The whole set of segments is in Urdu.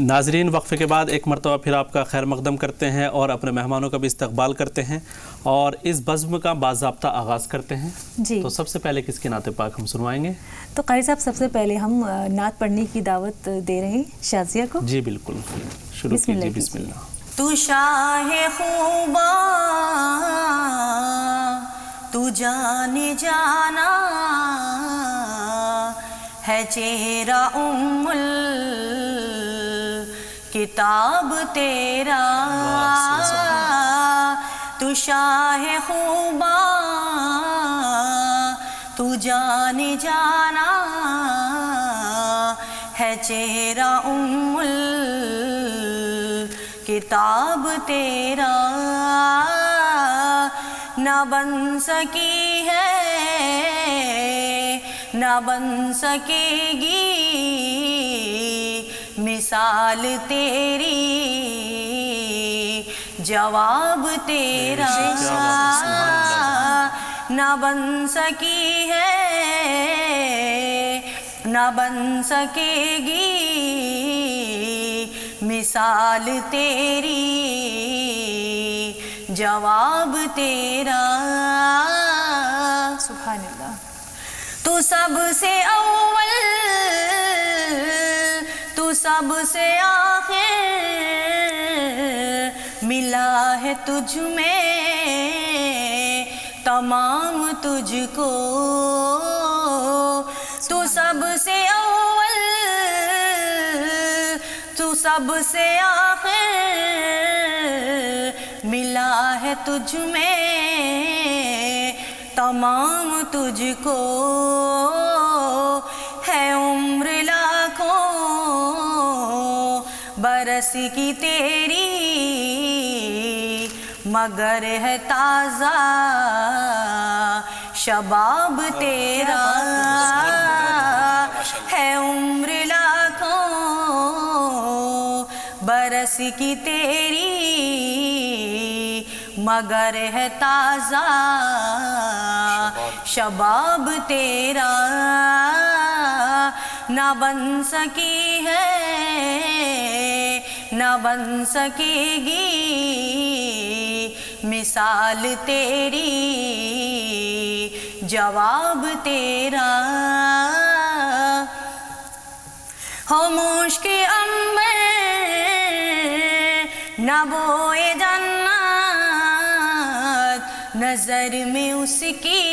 ناظرین، وقفے کے بعد ایک مرتبہ پھر آپ کا خیر مقدم کرتے ہیں اور اپنے مہمانوں کا بھی استقبال کرتے ہیں اور اس بزم کا باضابطہ آغاز کرتے ہیں. جی تو سب سے پہلے کس کی نعت پاک ہم سنوائیں گے؟ تو قاری صاحب سب سے پہلے ہم نعت پڑھنے کی دعوت دے رہے ہیں شازیہ کو. جی بالکل، شروع کیجیے. بسم اللہ. تو شاہ خوباں تو جان جانا ہے، چہرہ ام کتاب تیرا. تو شاہ خوباں تو جان جانا ہے، چہرہ ام کتاب تیرا. نہ بن سکی ہے نہ بن سکے گی مثال تیری، جواب تیرا. نہ بن سکی ہے نہ بن سکے گی مثال تیری، جواب تیرا. سبحان اللہ. تو سب سے اول تو سب سے آخر، ملا ہے تجھ میں تمام تجھ کو. تو سب سے اول تو سب سے آخر، ملا ہے تجھ میں تمام تجھ کو. ہے عمر لاکھوں برس کی تیری، مگر ہے تازہ شباب تیرا. ہے عمر لاکھوں برس کی تیری، مگر ہے تازہ شباب تیرا. نہ بن سکی ہے نہ بن سکے گی مثال تیری، جواب تیرا. خاموش کے عنبر نہ بوئے جنت، نظر میں اس کی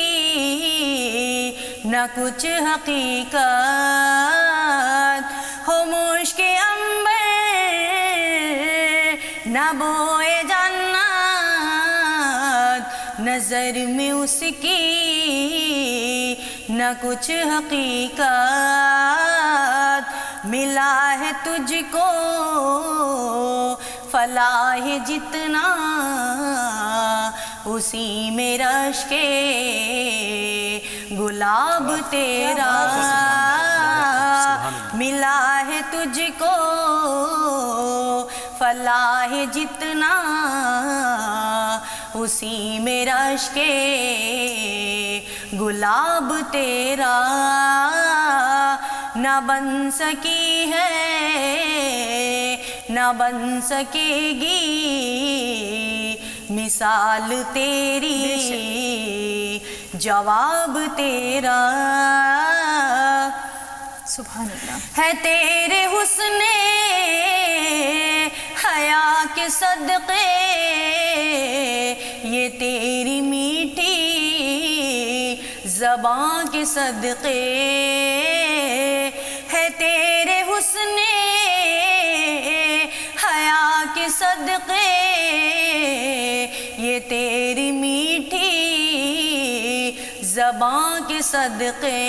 نہ کچھ حقیقت. خاموش کے عنبر نہ بوئے جنت، نظر میں اس کی نہ کچھ حقیقت. ملا ہے تجھ کو فلاح جتنا، اسی میں رش کے گلاب تیرا. ملا ہے تجھ کو فلاح جتنا، اسی میں رش کے گلاب تیرا. نہ بن سکی ہے نہ بن سکے گی مثال تیری، جواب تیرا. سبحان اللہ. ہے تیرے حسن حیا کے صدقے، یہ تیری میٹھی زبان کے صدقے. ہے تیرے حسن حیا کے صدقے، یہ تیری میٹھی زبان کے صدقے.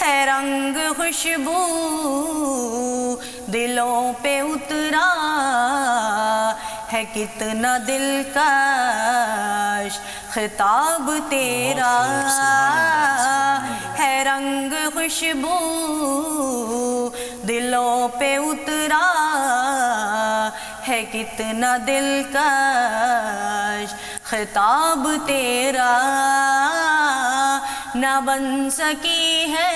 ہے رنگ خوشبو دلوں پہ اترا، ہے کتنا دلکش خطاب تیرا. ہے رنگ خوشبو دلوں پہ اترا، ہے کتنا دلکش خطاب تیرا. نہ بن سکی ہے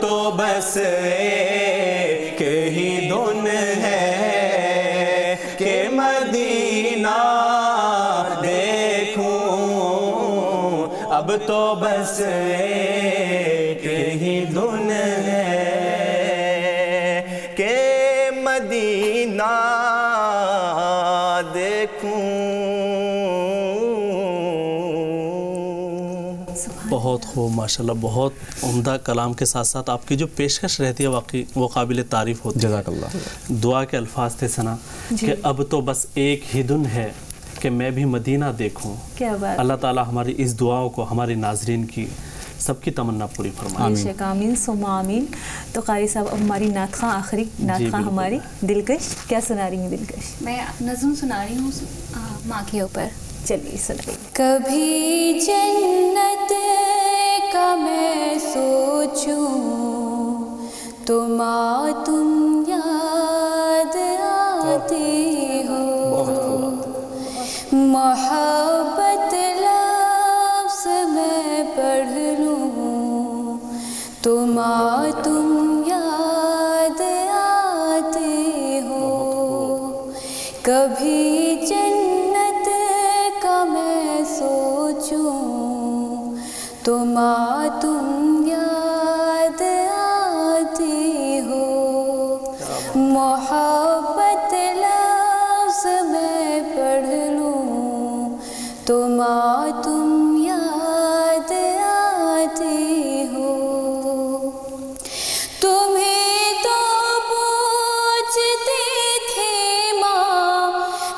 تو بس ایک ہی دھن ہے کہ مدینہ دیکھوں، اب تو بس ایک ہی دھن ہے کہ مدینہ دیکھوں۔ بہت خوب، ماشاءاللہ، بہت عمدہ کلام کے ساتھ ساتھ آپ کی جو پیشکش رہتی ہے واقعی وہ قابل تعریف ہوتی ہے۔ جزاک اللہ۔ دعا کے الفاظ تھے ثنا کہ اب تو بس ایک ہی دن ہے کہ میں بھی مدینہ دیکھوں۔ کیا بات، اللہ تعالی ہماری اس دعاؤں کو ہمارے ناظرین کی سب کی تمنا پوری فرمائے۔ بے شک، آمین ثم آمین۔ تو قاری صاحب اب ہماری نعت خواں، آخری نعت خواں ہماری دلکش، کیا سنا رہی ہیں دلکش؟ میں نظم سنا رہی ہوں ماں کے اوپر۔ چلیے سنائیے۔ کبھی جنت کا میں سوچوں تو ماں تم یاد آتی ہو، محبت لفظ میں پڑھ لوں تو ماں تم یاد آتی ہو، کبھی جنت کا میں سوچوں تو ماں تم یاد آتی ہو، محبت لفظ میں پڑھ لوں تو ماں تم یاد آتی ہو، تمہیں تو پوچھتی تھی ماں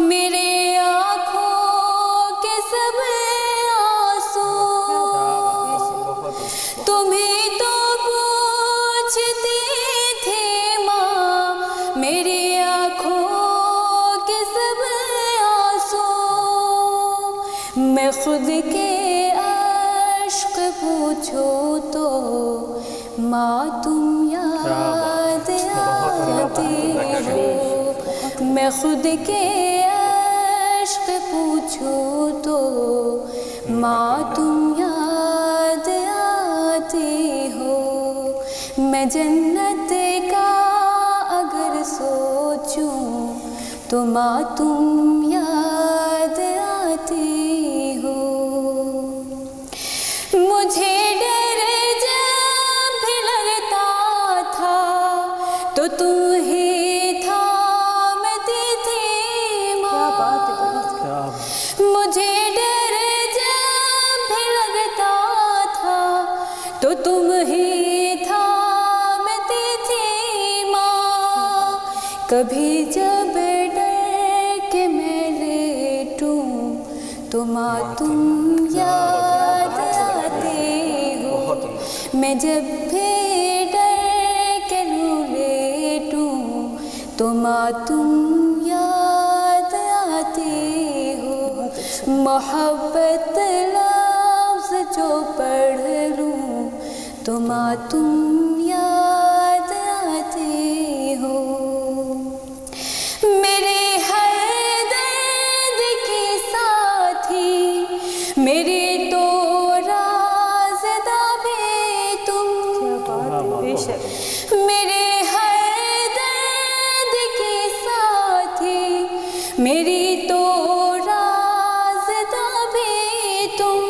میرے آنکھوں کے سب آنسو، تمہیں تو پوچھتی تھی ماں میری آنکھوں کے سب آنسو، میں خود کے عشق پوچھو تو ماں تم یاد آتی ہو، میں خود کے عشق پوچھو تو ماں تم یاد آتی ہو، میں جنت کا اگر سوچوں تو ماں تم یاد آتی ہو، مجھے ڈر جب بھی لگتا تھا تو تم ہی تھامتی تھی ماں، مجھے ڈر جب بھی لگتا تھا تو تم ہی تھامتی تھی ماں، کبھی جب ڈر کے میں لیٹوں تو ماں تم یاد آتی ہو، میں جب بھی ڈر کے لیٹوں تو ماں تم یاد آتی ہو، محبت لفظ جو پڑھ لوں تو ماں تم یاد آتی ہو، میرے ہر درد کی ساتھی، میری تو رازدہ بھی تم، میرے ہر درد کی ساتھی، میری تو رازدہ بھی تم،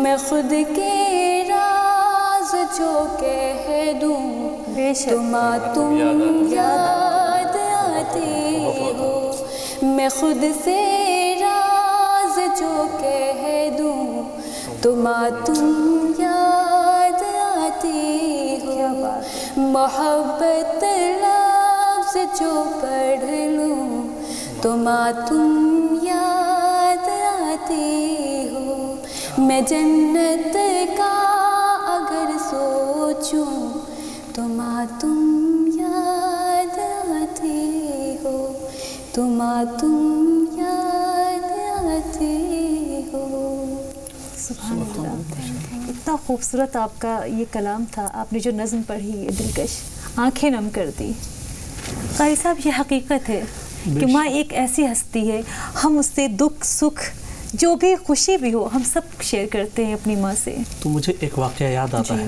میں خود کے راز جو کہہ دوں تو ماں تم یاد آتی ہو، میں خود سے راز جو کہہ دوں تو ماں تم یاد آتی ہو، محبت لفظ جو پڑھ لوں تو ماں تم یاد آتی ہو، میں جنت کا اگر سوچوں تو ماں تم یاد آتی ہو، تو ماں تم یاد آتی ہو۔ سبحان اللہ، اتنا خوبصورت آپ کا یہ کلام تھا، آپ نے جو نظم پڑھی یہ دلکش، آنکھیں نم کر دی۔ قاری صاحب یہ حقیقت ہے کہ ماں ایک ایسی ہستی ہے، ہم اس سے دکھ سکھ جو بھی خوشی بھی ہو ہم سب شیئر کرتے ہیں اپنی ماں سے۔ تو مجھے ایک واقعہ یاد آتا ہے